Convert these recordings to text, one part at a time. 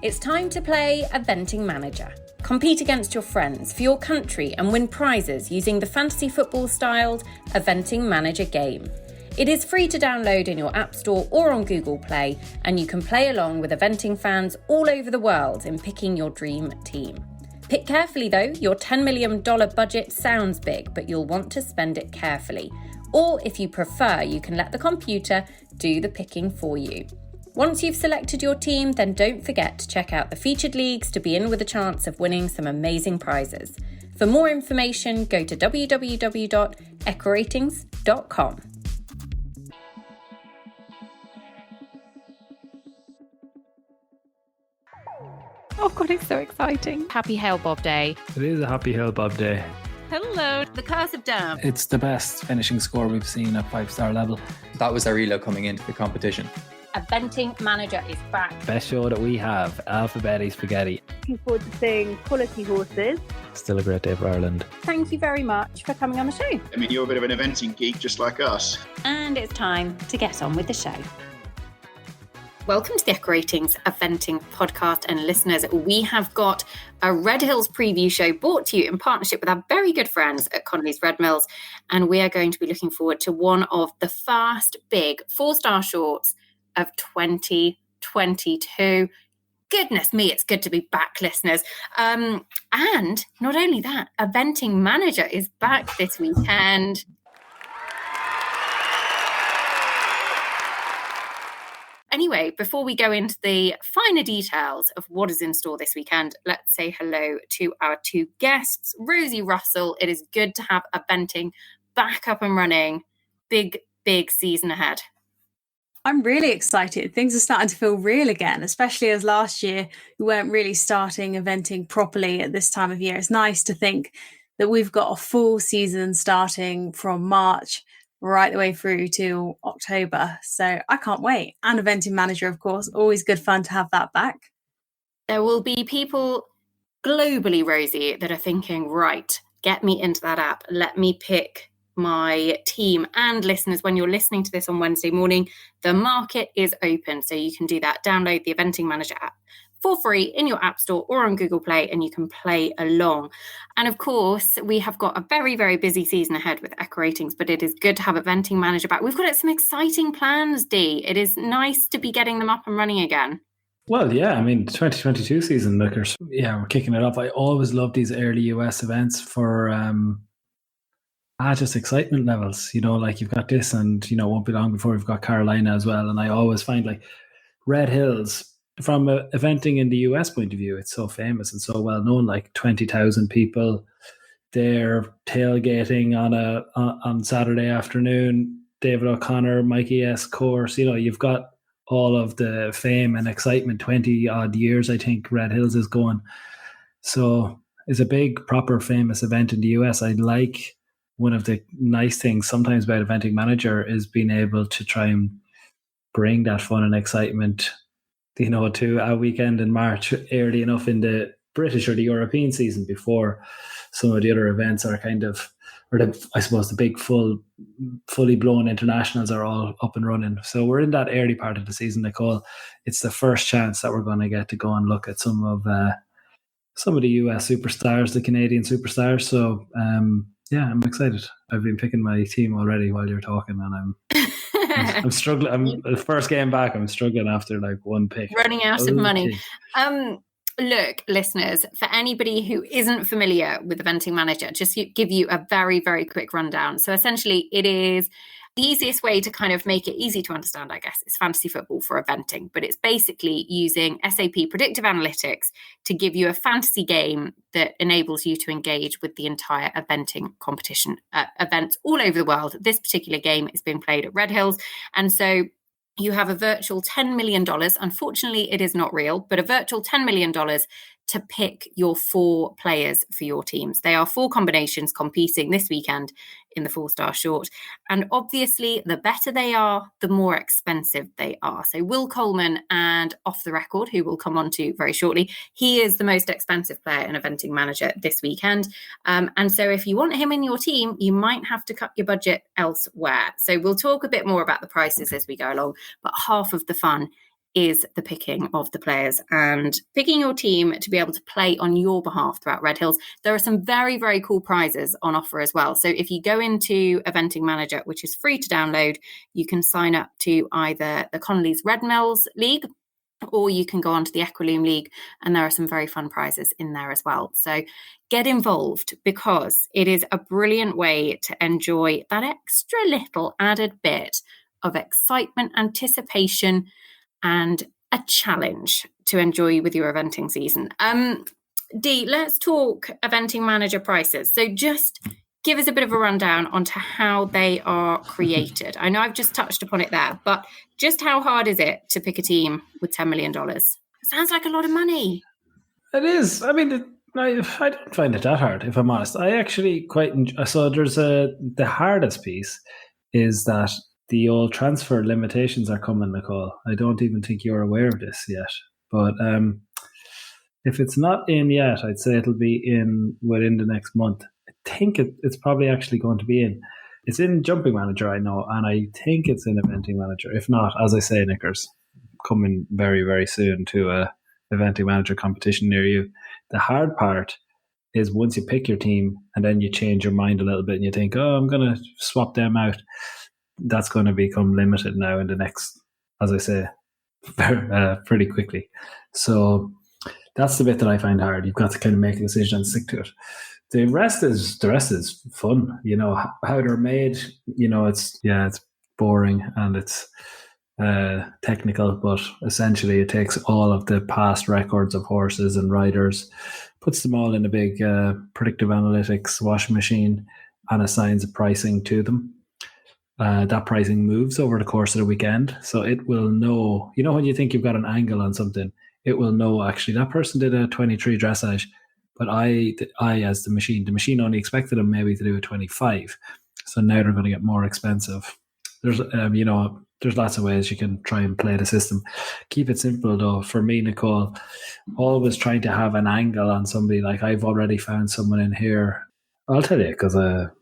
It's time to play Eventing Manager. Compete against your friends for your country and win prizes using the fantasy football-styled Eventing Manager game. It is free to download in your App Store or on Google Play, and you can play along with eventing fans all over the world in picking your dream team. Pick carefully though, your $10 million budget sounds big, but you'll want to spend it carefully. Or if you prefer, you can let the computer do the picking for you. Once you've selected your team, then don't forget to check out the featured leagues to be in with a chance of winning some amazing prizes. For more information, go to www.echoratings.com. Oh God, it's so exciting. Happy Hail Bob Day. It is a happy Hail Bob Day. Hello, the curse of Diarm. It's the best finishing score we've seen at 5-star level. That was our elo coming into the competition. Eventing Manager is back. Best show that we have, Alphabetti Spaghetti. Looking forward to seeing quality horses. Still a great day for Ireland. Thank you very much for coming on the show. I mean, you're a bit of an eventing geek just like us. And it's time to get on with the show. Welcome to the Echo Ratings Eventing podcast, and listeners, we have got a Red Hills preview show brought to you in partnership with our very good friends at Connolly's Red Mills, and we are going to be looking forward to one of the first big 4-star shorts of 2022. Goodness me, it's good to be back, listeners. And not only that, Eventing Manager is back this weekend. Anyway, before we go into the finer details of what is in store this weekend, let's say hello to our two guests. Rosie Russell, it is good to have Eventing back up and running. Big season ahead. I'm really excited. Things are starting to feel real again, especially as last year we weren't really starting eventing properly at this time of year. It's nice to think that we've got a full season starting from March right the way through to October. So I can't wait. And Eventing Manager, of course, always good fun to have that back. There will be people globally, Rosie, that are thinking, right, get me into that app. Let me pick my team. And listeners, when you're listening to this on Wednesday morning, the market is open. So you can do that. Download the Eventing Manager app for free in your App Store or on Google Play, and you can play along. And of course, we have got a very, very busy season ahead with Echo Ratings, but it is good to have Eventing Manager back. We've got some exciting plans, Dee. It is nice to be getting them up and running again. Well, yeah, I mean, 2022 season, lookers. Yeah, we're kicking it off. I always love these early US events for just excitement levels. You know, like you've got this, and, you know, it won't be long before we've got Carolina as well. And I always find like Red Hills, from eventing in the US point of view, it's so famous and so well known. Like 20,000 people there tailgating on Saturday afternoon. David O'Connor, Mikey S. course. You know, you've got all of the fame and excitement. 20 odd years, I think Red Hills is going. So it's a big, proper, famous event in the US. I like one of the nice things sometimes about Eventing Manager is being able to try and bring that fun and excitement, you know, to a weekend in March early enough in the British or the European season before some of the other events are kind of, or I suppose the big fully blown internationals are all up and running. So we're in that early part of the season, Nicole. It's the first chance that we're going to get to go and look at some of the US superstars, the Canadian superstars. So yeah, I'm excited. I've been picking my team already while you're talking, and I'm struggling. I'm the first game back. I'm struggling after like one pick. Running out of money. Look, listeners, for anybody who isn't familiar with Eventing Manager, just give you a very, very quick rundown. So essentially, it is the easiest way to kind of make it easy to understand, I guess, is fantasy football for eventing. But it's basically using SAP predictive analytics to give you a fantasy game that enables you to engage with the entire eventing competition events all over the world. This particular game is being played at Red Hills. And so you have a virtual $10 million. Unfortunately, it is not real, but a virtual $10 million to pick your 4 players for your teams. They are 4 combinations competing this weekend in the 4-star short. And obviously, the better they are, the more expensive they are. So Will Coleman and Off the Record, who we'll come on to very shortly, he is the most expensive player in Eventing Manager this weekend. And so if you want him in your team, you might have to cut your budget elsewhere. So we'll talk a bit more about the prices as we go along, but half of the fun is the picking of the players and picking your team to be able to play on your behalf throughout Red Hills. There are some very, very cool prizes on offer as well. So if you go into Eventing Manager, which is free to download, you can sign up to either the Connolly's Red Mills League, or you can go on to the Equiloom League, and there are some very fun prizes in there as well. So get involved, because it is a brilliant way to enjoy that extra little added bit of excitement, anticipation, and a challenge to enjoy with your eventing season. Dee, let's talk Eventing Manager prices. So just give us a bit of a rundown onto how they are created. I know I've just touched upon it there, but just how hard is it to pick a team with $10 million? It sounds like a lot of money. It is. I mean, I don't find it that hard, if I'm honest. I actually quite enjoy. So there's the hardest piece is that the old transfer limitations are coming, Nicole. I don't even think you're aware of this yet. But if it's not in yet, I'd say it'll be in within the next month. I think it's probably actually going to be in. It's in Jumping Manager, I know, and I think it's in Eventing Manager. If not, as I say, Nickers, coming very, very soon to a Eventing Manager competition near you. The hard part is once you pick your team and then you change your mind a little bit and you think, oh, I'm going to swap them out. That's going to become limited now in the next, as I say, pretty quickly. So that's the bit that I find hard. You've got to kind of make a decision and stick to it. The rest is fun. You know how they're made. You know it's boring and it's technical, but essentially it takes all of the past records of horses and riders, puts them all in a big predictive analytics washing machine, and assigns a pricing to them. That pricing moves over the course of the weekend, so it will know. You know when you think you've got an angle on something, it will know actually that person did a 23 dressage, but I as the machine only expected them maybe to do a 25, so now they're going to get more expensive. There's there's lots of ways you can try and play the system. Keep it simple though. For me, Nicole, always trying to have an angle on somebody. Like I've already found someone in here. I'll tell you because they're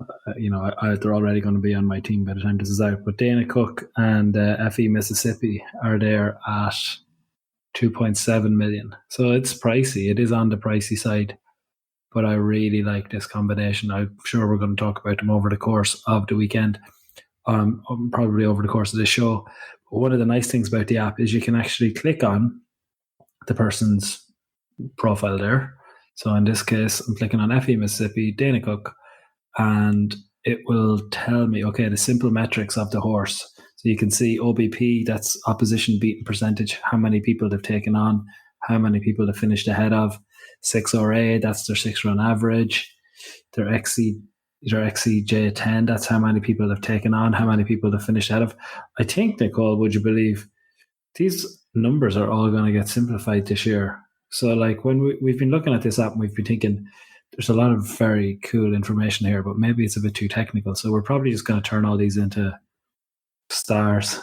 already going to be on my team by the time this is out. But Dana Cook and FE Mississippi are there at 2.7 million. So it's pricey. It is on the pricey side. But I really like this combination. I'm sure we're going to talk about them over the course of the weekend. Probably over the course of this show. But one of the nice things about the app is you can actually click on the person's profile there. So in this case, I'm clicking on FE Mississippi, Dana Cook, and it will tell me, okay, the simple metrics of the horse. So you can see OBP, that's opposition beaten percentage, how many people they've taken on, how many people they've finished ahead of. 6RA, that's their 6-run average. Their XCJ10, that's how many people they've taken on, how many people they've finished ahead of. I think, Nicole, would you believe, these numbers are all going to get simplified this year. So like when we've been looking at this app and we've been thinking there's a lot of very cool information here, but maybe it's a bit too technical. So we're probably just going to turn all these into stars.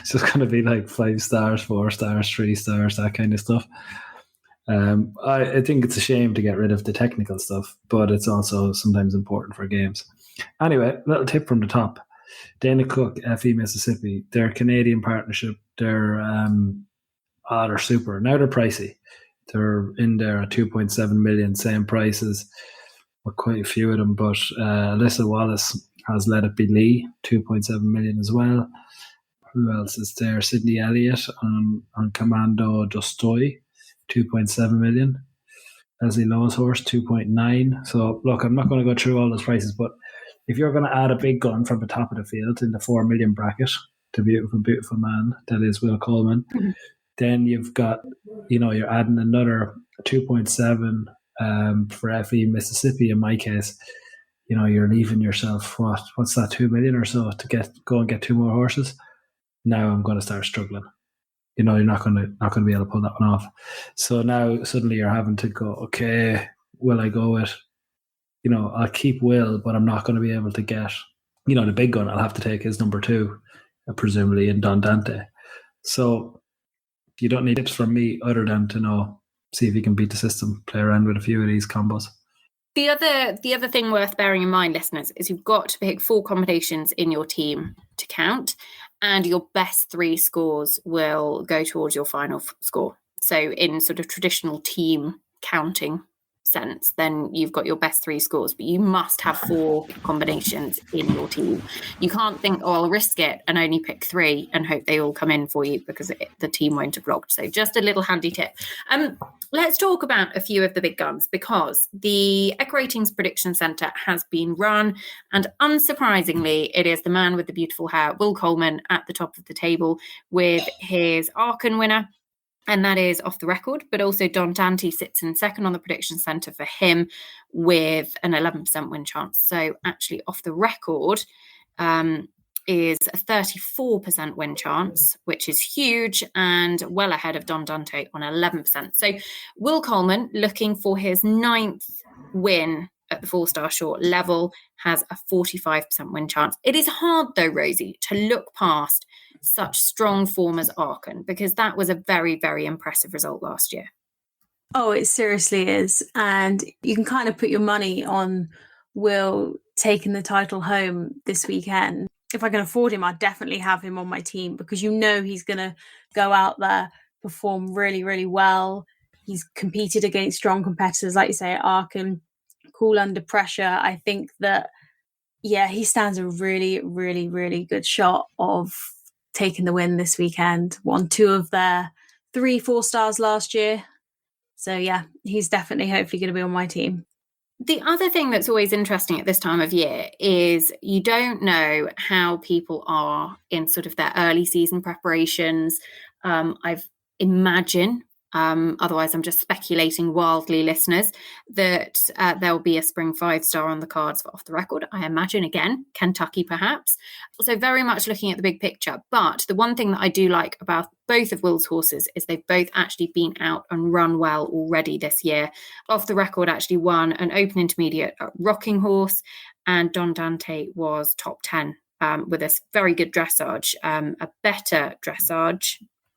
It's just going to be like 5 stars, 4 stars, 3 stars, that kind of stuff. I think it's a shame to get rid of the technical stuff, but it's also sometimes important for games. Anyway, little tip from the top. Dana Cook, FE Mississippi, their Canadian partnership, they're super. Now they're pricey. They're in there at 2.7 million, same prices. Well, quite a few of them, but Alyssa Wallace has Let It Be Lee, 2.7 million as well. Who else is there? Sydney Elliott on Commando Dostoy, 2.7 million. Leslie Lowe's horse, 2.9. So look, I'm not going to go through all those prices, but if you're going to add a big gun from the top of the field in the 4 million bracket, the beautiful, beautiful man that is Will Coleman, then you've got, you're adding another 2.7 for FE Mississippi. In my case, you're leaving yourself what's that, 2 million or so to go and get 2 more horses. Now I'm going to start struggling. You're not going to be able to pull that one off. So now suddenly you're having to go, okay, will I go with, I'll keep Will, but I'm not going to be able to get, the big gun. I'll have to take his number 2, presumably in Don Dante. So you don't need tips from me other than to see if you can beat the system, play around with a few of these combos. The other thing worth bearing in mind, listeners, is you've got to pick 4 combinations in your team to count. and your best 3 scores will go towards your final score. So in sort of traditional team counting sense, then you've got your best 3 scores, but you must have 4 combinations in your team. You can't think, oh, I'll risk it and only pick 3 and hope they all come in for you, because the team won't have logged. So just a little handy tip. Let's talk about a few of the big guns, because the Ratings Prediction Centre has been run, and unsurprisingly, it is the man with the beautiful hair, Will Coleman, at the top of the table with his Archon winner. And that is Off the Record, but also Don Dante sits in second on the Prediction Centre for him with an 11% win chance. So actually Off the Record is a 34% win chance, which is huge and well ahead of Don Dante on 11%. So Will Coleman, looking for his 9th win at the 4-star short level, has a 45% win chance. It is hard though, Rosie, to look past such strong form as Archon, because that was a very, very impressive result last year. Oh, it seriously is. And you can kind of put your money on Will taking the title home this weekend. If I can afford him, I'd definitely have him on my team, because you know he's going to go out there, perform really, really well. He's competed against strong competitors, like you say, Archon, cool under pressure. I think that, yeah, he stands a really, really, really good shot of taking the win this weekend. Won 2 of their 3 4-stars last year. So yeah, he's definitely hopefully going to be on my team. The other thing that's always interesting at this time of year is you don't know how people are in sort of their early season preparations. I've imagine, otherwise I'm just speculating wildly, listeners, that there will be a spring 5-star on the cards for Off the Record. I imagine, again, Kentucky perhaps. So very much looking at the big picture. But the one thing that I do like about both of Will's horses is they've both actually been out and run well already this year. Off the Record actually won an Open Intermediate at Rocking Horse, and Don Dante was top 10 with a very good dressage, a better dressage,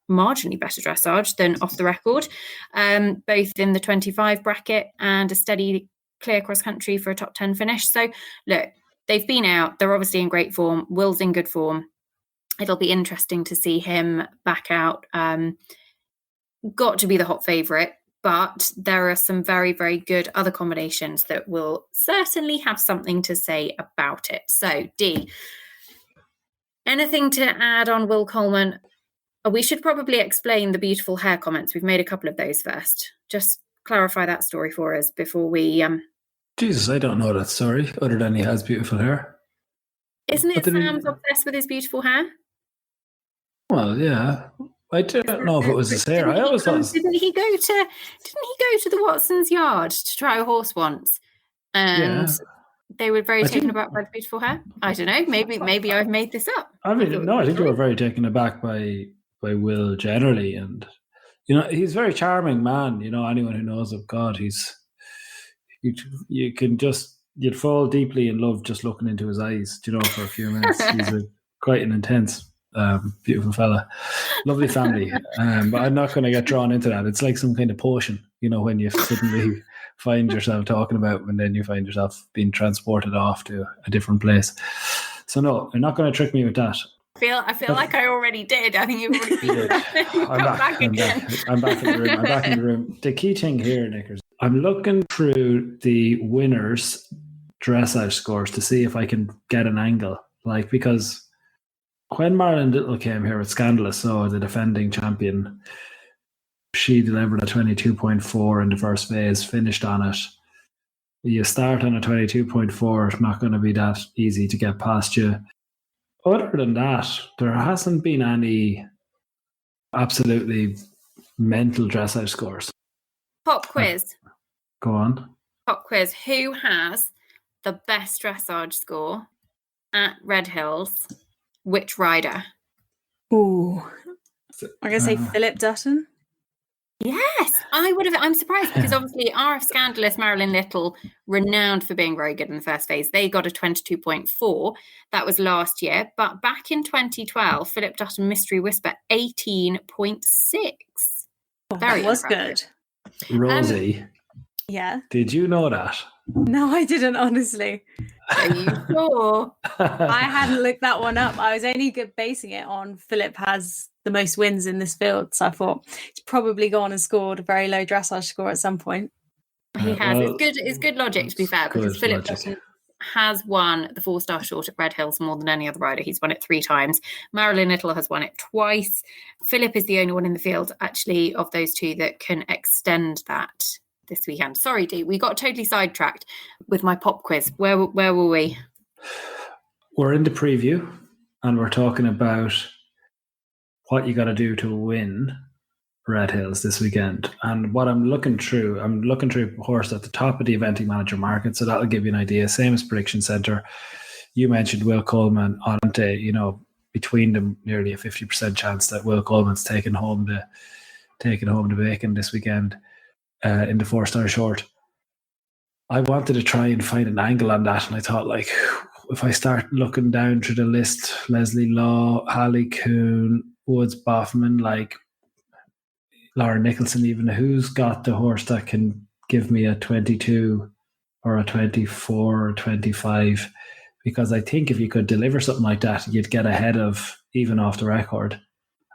marginally better dressage than Off the Record, both in the 25 bracket, and a steady clear cross country for a top 10 finish. So look, they've been out, they're obviously in great form. Will's in good form. It'll be interesting to see him back out. Got to be the hot favourite, but there are some very, very good other combinations that will certainly have something to say about it. So Dee, anything to add on Will Coleman? We should probably explain the beautiful hair comments. We've made a couple of those first. Just clarify that story for us before we... Jesus, I don't know that story, other than he has beautiful hair. Isn't it Sam's obsessed with his beautiful hair? Well, yeah. I don't know if it was his hair. I always thought... Didn't he go to the Watson's yard to try a horse once? And they were very taken aback by the beautiful hair? I don't know. Maybe I've made this up. I mean, no, I think they were very taken aback by Will generally, and he's a very charming man. Anyone who knows of God, you'd fall deeply in love just looking into his eyes, for a few minutes. He's quite an intense, beautiful fella, lovely family. But I'm not going to get drawn into that. It's like some kind of potion, when you suddenly find yourself talking about, and then you find yourself being transported off to a different place. So no, you're not going to trick me with that. I feel like I already did. I think you've already did. I'm back in the room. The key thing here, Nick, is I'm looking through the winners' dressage scores to see if I can get an angle. Because when Marilyn Little came here with Scandalous, so the defending champion, she delivered a 22.4 in the first phase, finished on it. You start on a 22.4, it's not going to be that easy to get past you. Other than that, there hasn't been any absolutely mental dressage scores. Pop quiz. Go on. Pop quiz. Who has the best dressage score at Red Hills? Which rider? Ooh. I'm going to say Philip Dutton. Yes, I'm surprised, because obviously RF Scandalous, Marilyn Little, renowned for being very good in the first phase. They got a 22.4. That was last year. But back in 2012, Philip Dutton Mystery Whisper, 18.6. Very that was impressive. good. Rosie. Yeah. Did you know that No, I didn't, honestly. Are you sure? I hadn't looked that one up. I was only basing it on Philip has the most wins in this field. So I thought he's probably gone and scored a very low dressage score at some point. He has. Well, It's good logic, to be fair, because good Philip logic. Dutton has won the 4-star short at Red Hills more than any other rider. He's won it 3 times. Marilyn Little has won it twice. Philip is the only one in the field, actually, of those two that can extend that this weekend. Sorry, Dee, we got totally sidetracked with my pop quiz. Where were we? We're in the preview, and we're talking about what you got to do to win Red Hills this weekend. And what I'm looking through a horse at the top of the eventing manager market, so that'll give you an idea. Same as Prediction Centre. You mentioned Will Coleman, Ante, between them nearly a 50% chance that Will Coleman's taking home the bacon this weekend in the 4-star short. I wanted to try and find an angle on that, and I thought, like, if I start looking down through the list, Leslie Law, Hallie Coon, Woods Boffman, like Lauren Nicholson, even, who's got the horse that can give me a 22 or a 24 or 25? Because I think if you could deliver something like that, you'd get ahead of even off the record.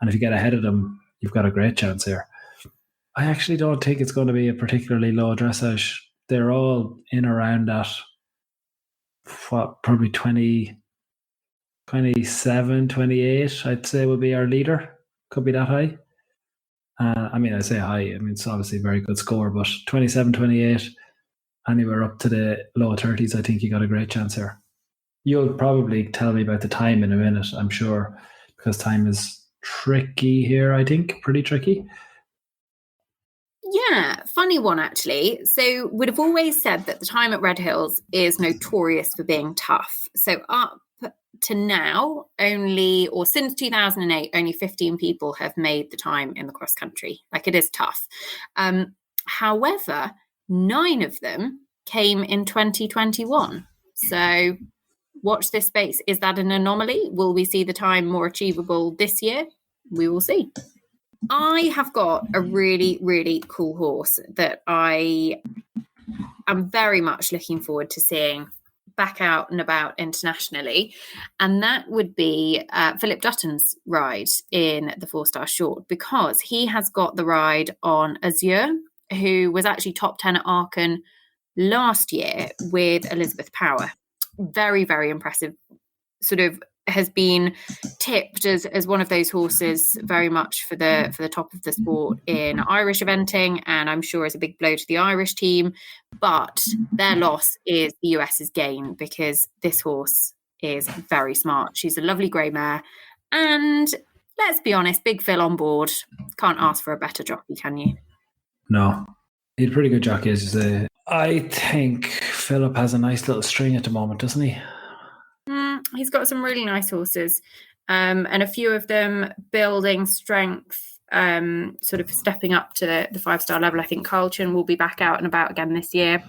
And if you get ahead of them, you've got a great chance here. I actually don't think it's going to be a particularly low dressage. They're all in around that, probably 20, 27, 28, I'd say would be our leader. Could be that high. I say high. It's obviously a very good score, but 27, 28, anywhere up to the low 30s, I think you got a great chance here. You'll probably tell me about the time in a minute, I'm sure, because time is tricky here, I think. Pretty tricky. Yeah, funny one, actually. So we'd have always said that the time at Red Hills is notorious for being tough. So up to now, since 2008, only 15 people have made the time in the cross country. Like, it is tough. However, 9 of them came in 2021. So watch this space. Is that an anomaly? Will we see the time more achievable this year? We will see. I have got a really, really cool horse that I am very much looking forward to seeing back out and about internationally. And that would be Philip Dutton's ride in the 4-star short, because he has got the ride on Azure, who was actually top 10 at Aachen last year with Elizabeth Power. Very, very impressive. Sort of has been tipped as one of those horses very much for the top of the sport in Irish eventing, and I'm sure is a big blow to the Irish team. But their loss is the US's gain, because this horse is very smart. She's a lovely grey mare, and let's be honest, Big Phil on board. Can't ask for a better jockey, can you? No, he's a pretty good jockey, as you say. I think Philip has a nice little string at the moment, doesn't he? He's got some really nice horses, and a few of them building strength, sort of stepping up to the 5-star level. I think Carlton will be back out and about again this year.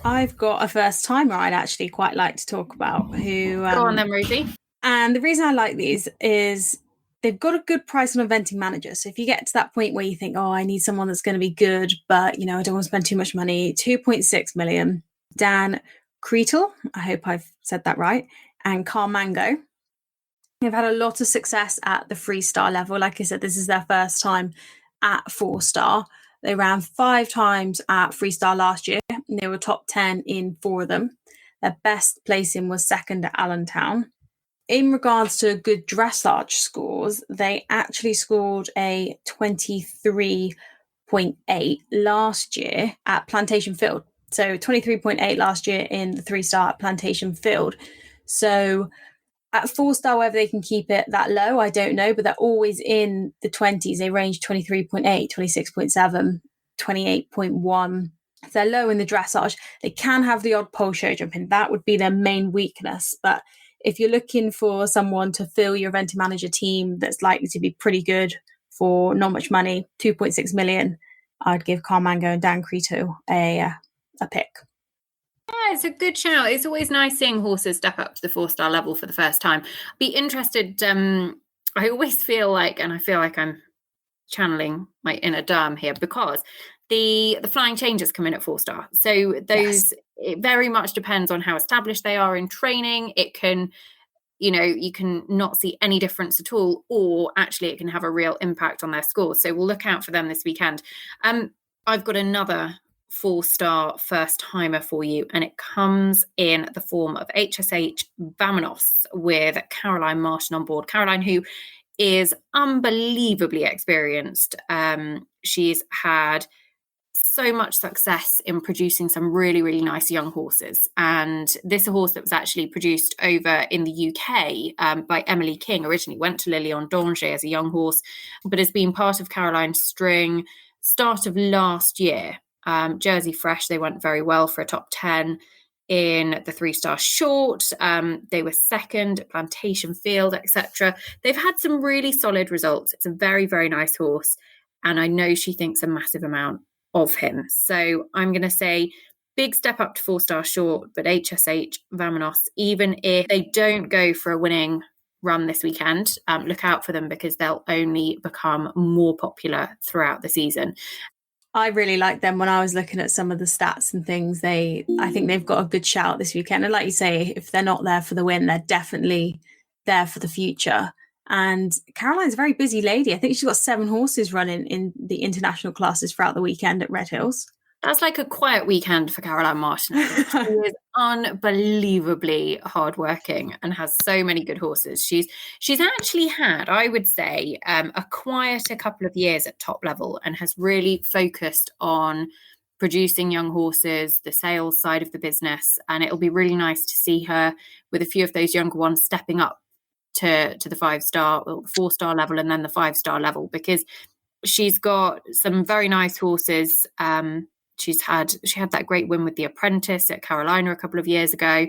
I've got a first timer I'd actually quite like to talk about. Who Go on then, Rosie. And the reason I like these is they've got a good price on eventing manager. So if you get to that point where you think, oh, I need someone that's going to be good, but I don't want to spend too much money, 2.6 million. Dan Cretel, I hope I've said that right, and Carmango. They've had a lot of success at the 3-star level. Like I said, this is their first time at 4-star. They ran 5 times at 3-star last year, and they were top 10 in 4 of them. Their best placing was second at Allentown. In regards to good dressage scores, they actually scored a 23.8 last year at Plantation Field. So 23.8 last year in the 3-star at Plantation Field. So at 4-star, whether they can keep it that low, I don't know, but they're always in the 20s. They range 23.8, 26.7, 28.1. If they're low in the dressage, they can have the odd pole show jump in. That would be their main weakness. But if you're looking for someone to fill your eventing manager team that's likely to be pretty good for not much money, 2.6 million, I'd give Carmango and Dan Creto a pick. Yeah, it's a good shout. It's always nice seeing horses step up to the 4-star level for the first time. Be interested. I always feel like, and I feel like I'm channeling my inner Diarm here, because The Flying Changers come in at 4-star. So those, it very much depends on how established they are in training. It can, you can not see any difference at all, or actually it can have a real impact on their scores. So we'll look out for them this weekend. I've got another 4-star first timer for you, and it comes in the form of HSH Vamonos with Caroline Martin on board. Caroline, who is unbelievably experienced. She's had so much success in producing some really, really nice young horses. And this is a horse that was actually produced over in the UK by Emily King. Originally went to Lilian d'Angers as a young horse, but has been part of Caroline's string start of last year. Jersey Fresh, they went very well for a top 10 in the 3-star short. They were second at Plantation Field, etc. They've had some really solid results. It's a very, very nice horse. And I know she thinks a massive amount of him. So I'm going to say big step up to 4-star short, but HSH Vamonos, even if they don't go for a winning run this weekend, look out for them because they'll only become more popular throughout the season. I really like them. When I was looking at some of the stats and things, I think they've got a good shout this weekend. And like you say, if they're not there for the win, they're definitely there for the future. And Caroline's a very busy lady. I think she's got 7 horses running in the international classes throughout the weekend at Red Hills. That's like a quiet weekend for Caroline Martin. She is unbelievably hardworking and has so many good horses. She's actually had, I would say, a quieter couple of years at top level and has really focused on producing young horses, the sales side of the business. And it'll be really nice to see her with a few of those younger ones stepping up to the 5-star or 4-star level and then the 5-star level, because she's got some very nice horses. She had that great win with The Apprentice at Carolina a couple of years ago,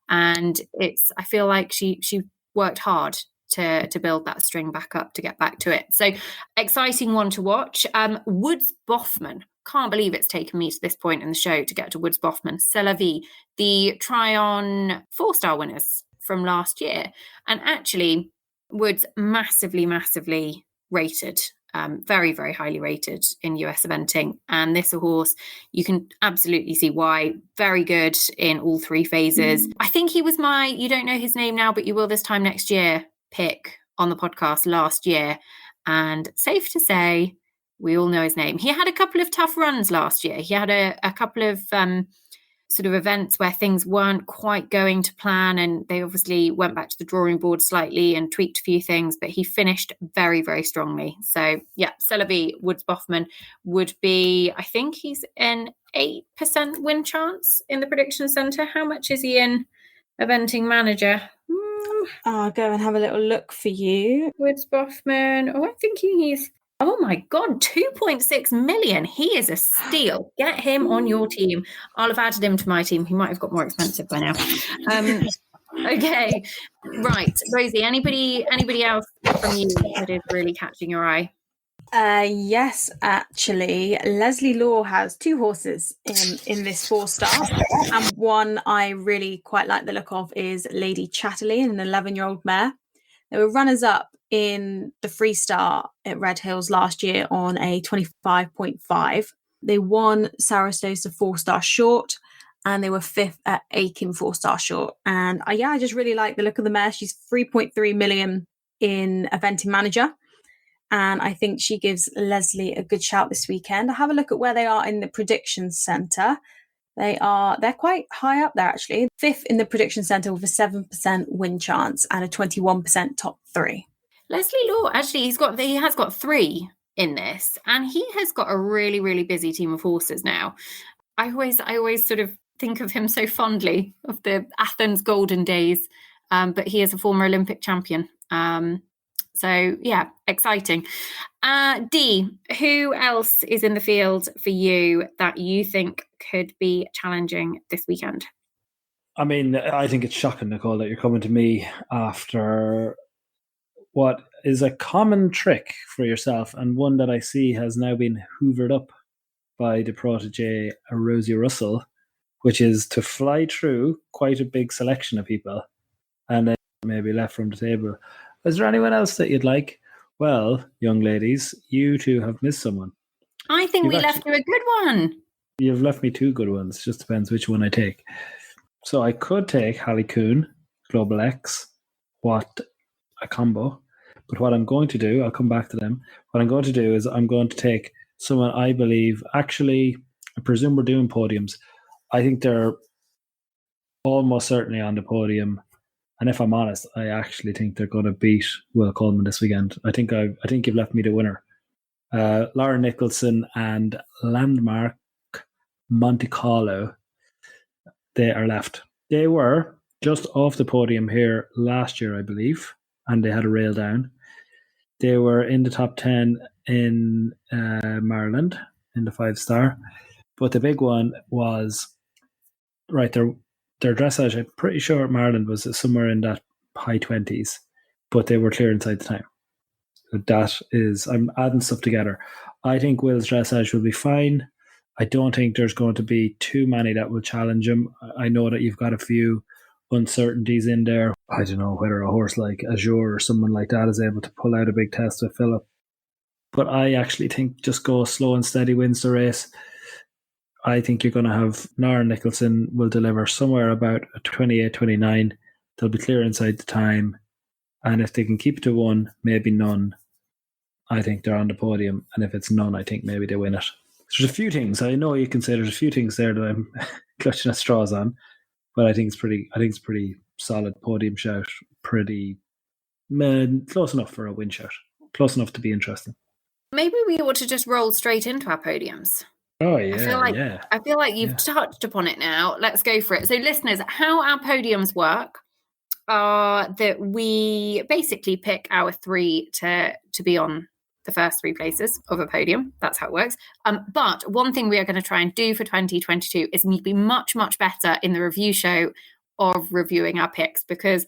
and I feel like she worked hard to build that string back up to get back to it. So exciting one to watch. Woods Boffman. Can't believe it's taken me to this point in the show to get to Woods Boffman. C'est la vie, the Tryon 4-star winners from last year, and actually Woods massively rated. Very, very highly rated in US eventing. And this horse, you can absolutely see why. Very good in all 3 phases. I think he was my, you don't know his name now, but you will this time next year, pick on the podcast last year. And safe to say, we all know his name. He had a couple of tough runs last year. He had a couple of sort of events where things weren't quite going to plan, and they obviously went back to the drawing board slightly and tweaked a few things, but he finished very, very strongly. So yeah, C'est la vie, Woods Boffman would be, I think he's an 8% win chance in the prediction centre. How much is he in Eventing Manager? I'll go and have a little look for you. Woods Boffman. Oh, I'm thinking he's, oh my God, 2.6 million. He is a steal. Get him on your team. I'll have added him to my team. He might have got more expensive by now. Okay, right. Rosie, anybody else from you that is really catching your eye? Yes, actually. Leslie Law has 2 horses in this 4-star. And one I really quite like the look of is Lady Chatterley, an 11-year-old mare. They were runners-up in the 3-star at Red Hills last year on a 25.5. They won Sarastosa 4-star short, and they were 5th at Aiken 4-star short. And I just really like the look of the mare. She's 3.3 million in Eventing Manager, and I think she gives Leslie a good shout this weekend. I have a look at where they are in the prediction centre. They're quite high up there, actually. 5th in the prediction centre with a 7% win chance and a 21% top 3. Leslie Law, actually, he has got 3 in this, and he has got a really, really busy team of horses now. I always sort of think of him so fondly of the Athens golden days, but he is a former Olympic champion. So yeah, exciting. Dee, who else is in the field for you that you think could be challenging this weekend? I mean, I think it's shocking, Nicole, that you're coming to me after what is a common trick for yourself, and one that I see has now been hoovered up by the protege Rosie Russell, which is to fly through quite a big selection of people and then maybe left from the table. Is there anyone else that you'd like? Well, young ladies, you two have missed someone. I think You've we left you a good one. You've left me two good ones. Just depends which one I take. So I could take Hallie Coon, Global X, what a combo. But what I'm going to do, I'll come back to them. What I'm going to do is I'm going to take someone I believe, actually, I presume we're doing podiums. I think they're almost certainly on the podium. And if I'm honest, I actually think they're going to beat Will Coleman this weekend. I think you've left me the winner. Lauren Nicholson and Landmark Monte Carlo, they are left. They were just off the podium here last year, I believe, and they had a rail down. They were in the top 10 in Maryland in the 5-star. But the big one was, right, their dressage, I'm pretty sure Maryland was somewhere in that high 20s, but they were clear inside the time. So that is, I'm adding stuff together. I think Will's dressage will be fine. I don't think there's going to be too many that will challenge him. I know that you've got a few uncertainties in there. I don't know whether a horse like Azure or someone like that is able to pull out a big test with Philip. But I actually think just go slow and steady wins the race. I think you're going to have Lauren Nicholson will deliver somewhere about a 28-29. They'll be clear inside the time. And if they can keep it to one, maybe none, I think they're on the podium. And if it's none, I think maybe they win it. There's a few things. I know you can say there's a few things there that I'm clutching at straws on, but I think it's pretty solid podium shout. Pretty close enough for a win shout. Close enough to be interesting. Maybe we ought to just roll straight into our podiums. Oh yeah, I feel like you've touched upon it now. Let's go for it. So, listeners, how our podiums work are that we basically pick our three to be on the first three places of a podium. That's how it works. But one thing we are going to try and do for 2022 is be much, much better in the review show of reviewing our picks, because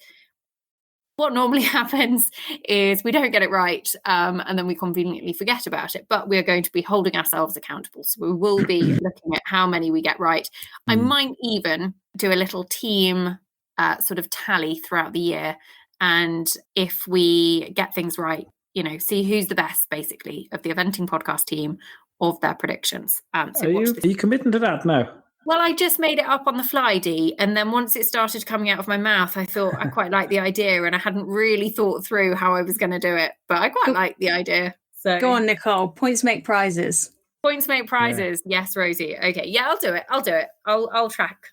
what normally happens is we don't get it right and then we conveniently forget about it. But we're going to be holding ourselves accountable. So we will be looking at how many we get right. I might even do a little team sort of tally throughout the year. And if we get things right, see who's the best, basically, of the Eventing podcast team of their predictions. Are you committing to that now? Well, I just made it up on the fly, Dee, and then once it started coming out of my mouth, I thought I quite liked the idea, and I hadn't really thought through how I was going to do it, but I quite like the idea. So go on, Nicole. Points make prizes. Points make prizes. Yeah. Yes, Rosie. Okay, yeah, I'll do it. I'll track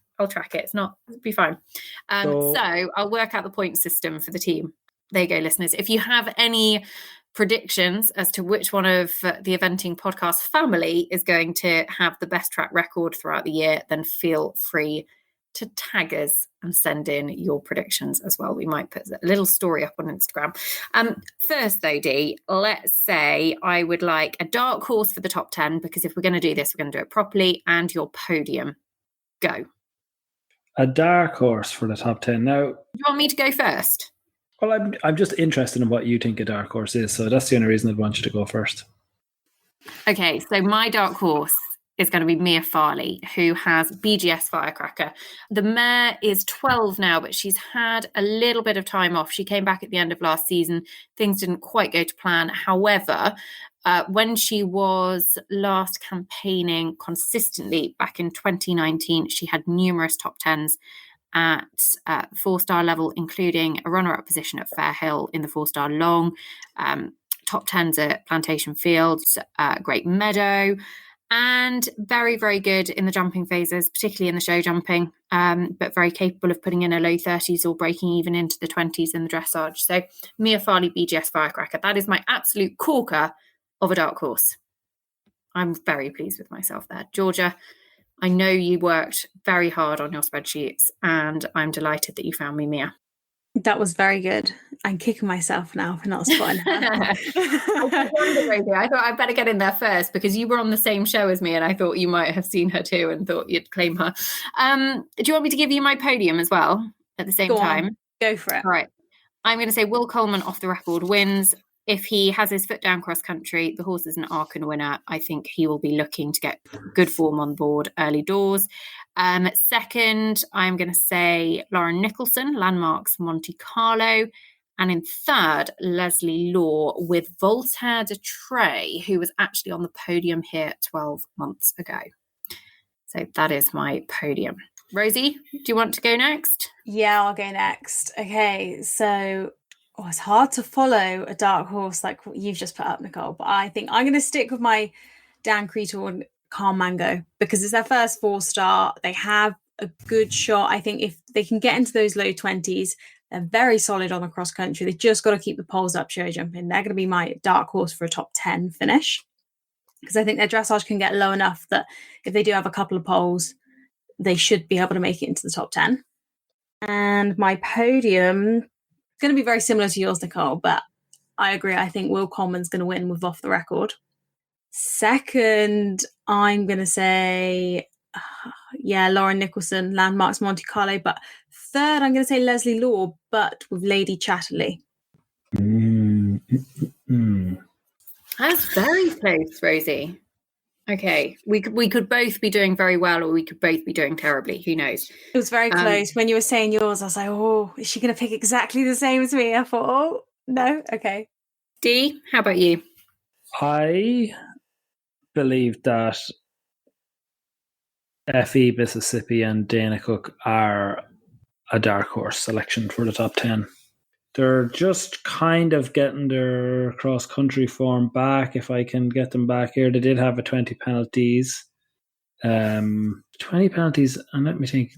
it. It'll be fine. So I'll work out the point system for the team. There you go, listeners. If you have any predictions as to which one of the Eventing podcast family is going to have the best track record throughout the year, then feel free to tag us and send in your predictions as well. We might put a little story up on Instagram. First though, Dee, let's say I would like a dark horse for the top 10, because if we're going to do this, we're going to do it properly, and your podium. Go. A dark horse for the top 10. Now, do you want me to go first? Well, I'm just interested in what you think a dark horse is, so that's the only reason I'd want you to go first. Okay, so my dark horse is going to be Mia Farley, who has BGS Firecracker. The mare is 12 now, but she's had a little bit of time off. She came back at the end of last season. Things didn't quite go to plan. However, when she was last campaigning consistently back in 2019, she had numerous top 10s at 4-star level, including a runner-up position at Fairhill in the 4-star long, top 10s at Plantation Fields, Great Meadow, and very, very good in the jumping phases, particularly in the show jumping, but very capable of putting in a low 30s or breaking even into the 20s in the dressage. So Mia Farley, BGS Firecracker, that is my absolute corker of a dark horse. I'm very pleased with myself there. Georgia, I know you worked very hard on your spreadsheets, and I'm delighted that you found me Mia. That was very good. I'm kicking myself now for not spotting her. I thought I'd better get in there first because you were on the same show as me, and I thought you might have seen her too and thought you'd claim her. Do you want me to give you my podium as well at the same time? Go for it. All right. I'm going to say Will Coleman off the record wins. If he has his foot down cross country, the horse is an Arkan winner. I think he will be looking to get good form on board early doors. Second, I'm going to say Lauren Nicholson, Landmark's Monte Carlo. And in third, Leslie Law with Voltaire de Tray, who was actually on the podium here 12 months ago. So that is my podium. Rosie, do you want to go next? Yeah, I'll go next. Okay, so it's hard to follow a dark horse like what you've just put up, Nicole, but I think I'm going to stick with my Dan Cretor and Calm Mango because it's their first 4-star. They have a good shot. I think if they can get into those low 20s, they're very solid on the cross country. They just got to keep the poles up, show jumping. They're going to be my dark horse for a top 10 finish because I think their dressage can get low enough that if they do have a couple of poles, they should be able to make it into the top 10. And my podium is going to be very similar to yours, Nicole, but I agree. I think Will Coleman's going to win with Off the Record. Second, I'm going to say, Lauren Nicholson, Landmarks Monte Carlo. But third, I'm going to say Leslie Law, but with Lady Chatterley. That's very close, Rosie. Okay, we could both be doing very well, or we could both be doing terribly. Who knows? It was very close. When you were saying yours, I was like, oh, is she going to pick exactly the same as me? I thought, oh, no, okay. Dee, how about you? I believe that FE, Mississippi and Dana Cook are a dark horse selection for the top 10. They're just kind of getting their cross-country form back. If I can get them back here, they did have a 20 penalties. 20 penalties, and let me think,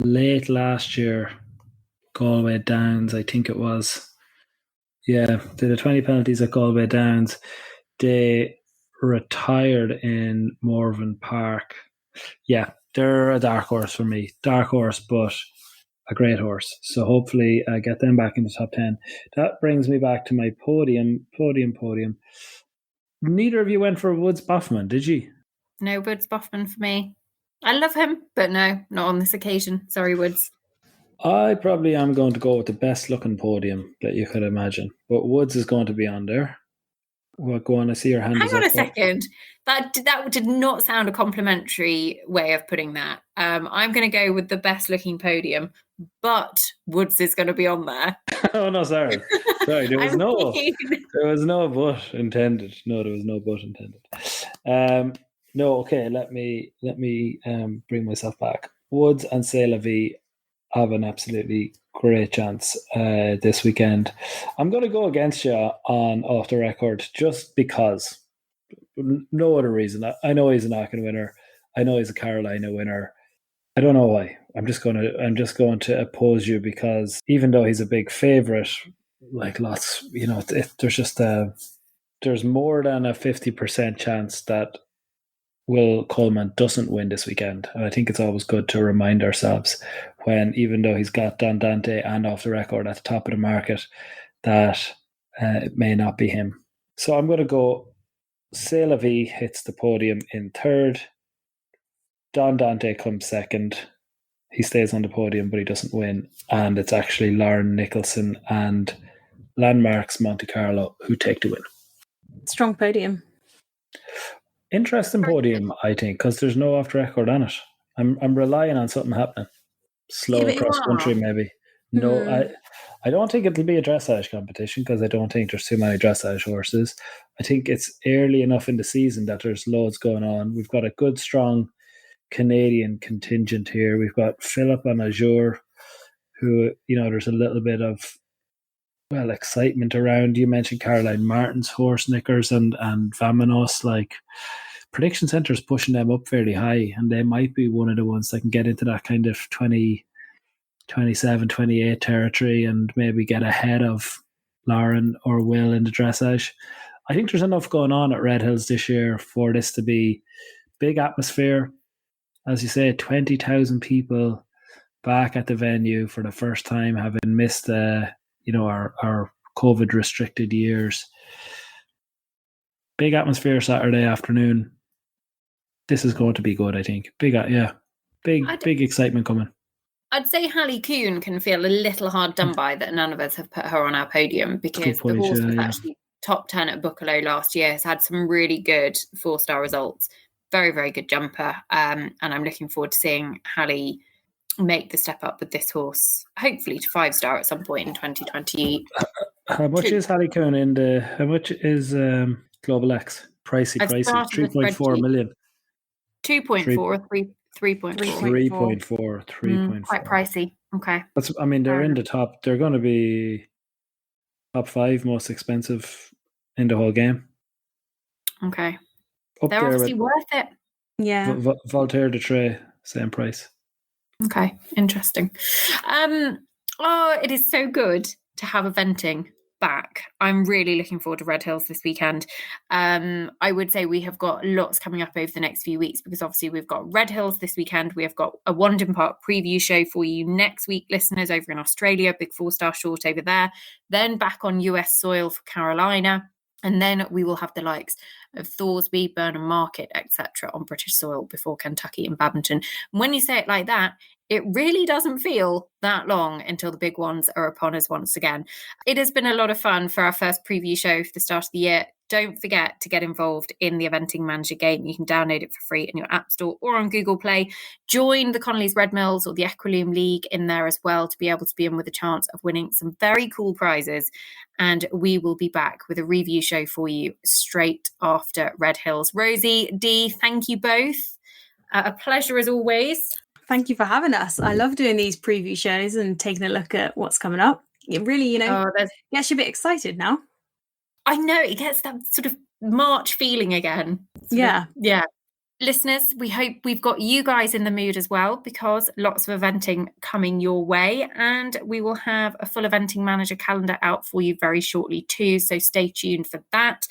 late last year, Galway Downs, I think it was. Yeah, they had 20 penalties at Galway Downs. They retired in Morven Park. Yeah, they're a dark horse for me. Dark horse, but a great horse. So hopefully I get them back in the top 10. That brings me back to my podium. Neither of you went for Woods Boffman, did you? No Woods Boffman for me. I love him, but no, not on this occasion. Sorry, Woods. I probably am going to go with the best looking podium that you could imagine. But Woods is going to be on there. Well, go on, I see your hand. Hang on a second. That did not sound a complimentary way of putting that. I'm going to go with the best looking podium, but Woods is going to be on there. Oh no, sorry. There was no but intended. No, there was no but intended. No, okay. Let me bring myself back. Woods and C'est La Vie have an absolutely great chance this weekend. I'm going to go against you on Off the Record just because. No other reason. I know he's an Aachen winner. I know he's a Carolina winner. I don't know why. I'm just going to oppose you because even though he's a big favourite, like lots, there's more than a 50% chance that Will Coleman doesn't win this weekend. And I think it's always good to remind ourselves when, even though he's got Don Dante and Off the Record at the top of the market, that it may not be him. So I'm going to go C'est La Vie hits the podium in third. Don Dante comes second. He stays on the podium, but he doesn't win. And it's actually Lauren Nicholson and Landmarks Monte Carlo who take the win. Strong podium. Interesting podium, I think, because there's no off the record on it. I'm relying on something happening. Slow cross country, maybe. No, I don't think it'll be a dressage competition because I don't think there's too many dressage horses. I think it's early enough in the season that there's loads going on. We've got a good, strong Canadian contingent here. We've got Philip and Azure, who, there's a little bit of, excitement around. You mentioned Caroline Martin's horse, Knickers and Vamanos. Like, Prediction Centre's pushing them up fairly high, and they might be one of the ones that can get into that kind of 20, 27, 28 territory and maybe get ahead of Lauren or Will in the dressage. I think there's enough going on at Red Hills this year for this to be big atmosphere. As you say, 20,000 people back at the venue for the first time, having missed our COVID restricted years. Big atmosphere Saturday afternoon. This is going to be good, I think. Big excitement coming. I'd say Hallie Coon can feel a little hard done by that none of us have put her on our podium because the horse was actually top 10 at Buccalo last year, has had some really good 4-star results. Very, very good jumper. And I'm looking forward to seeing Hallie make the step up with this horse, hopefully to 5-star at some point in 2020. How much is Harlequin in the? How much is Global X? Pricey. 3.4 million. 2.4, 3.4. 3.4. Quite pricey. Okay. They're in the top. They're going to be top 5 most expensive in the whole game. Okay. Up They're there obviously worth it. Yeah. Voltaire de Tray, same price. Okay, interesting. It is so good to have eventing back. I'm really looking forward to Red Hills this weekend. I would say we have got lots coming up over the next few weeks, because obviously we've got Red Hills this weekend. We have got a Wandon Park preview show for you next week, listeners, over in Australia, big 4-star short over there. Then back on US soil for Carolina. And then we will have the likes of Thorsby, Burnham Market, etc. on British soil before Kentucky and Badminton. And when you say it like that, it really doesn't feel that long until the big ones are upon us once again. It has been a lot of fun for our first preview show for the start of the year. Don't forget to get involved in the Eventing Manager game. You can download it for free in your App Store or on Google Play. Join the Connolly's Red Mills or the Equilium League in there as well to be able to be in with a chance of winning some very cool prizes. And we will be back with a review show for you straight after Red Hills. Rosie, Dee, thank you both. A pleasure as always. Thank you for having us. I love doing these preview shows and taking a look at what's coming up. It really, gets you a bit excited now. I know, it gets that sort of March feeling again. Yeah. Listeners, we hope we've got you guys in the mood as well, because lots of eventing coming your way, and we will have a full Eventing Manager calendar out for you very shortly too, so stay tuned for that.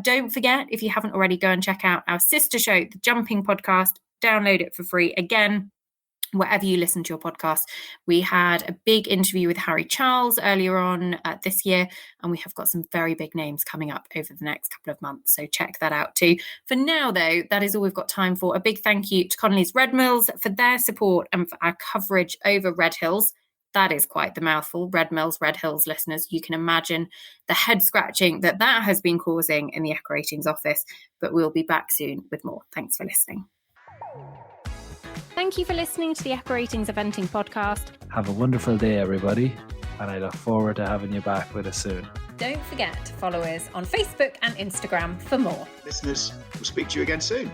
Don't forget, if you haven't already, go and check out our sister show, The Jumping Podcast. Download it for free. Again, wherever you listen to your podcast. We had a big interview with Harry Charles earlier on this year, and we have got some very big names coming up over the next couple of months, so check that out too. For now, though, that is all we've got time for. A big thank you to Connolly's Red Mills for their support and for our coverage over Red Hills. That is quite the mouthful. Red Mills, Red Hills, listeners. You can imagine the head scratching that has been causing in the Echo Ratings office, but we'll be back soon with more. Thanks for listening. Thank you for listening to the Echo Ratings Eventing podcast. Have a wonderful day, everybody, and I look forward to having you back with us soon. Don't forget to follow us on Facebook and Instagram for more. Listeners, we'll speak to you again soon.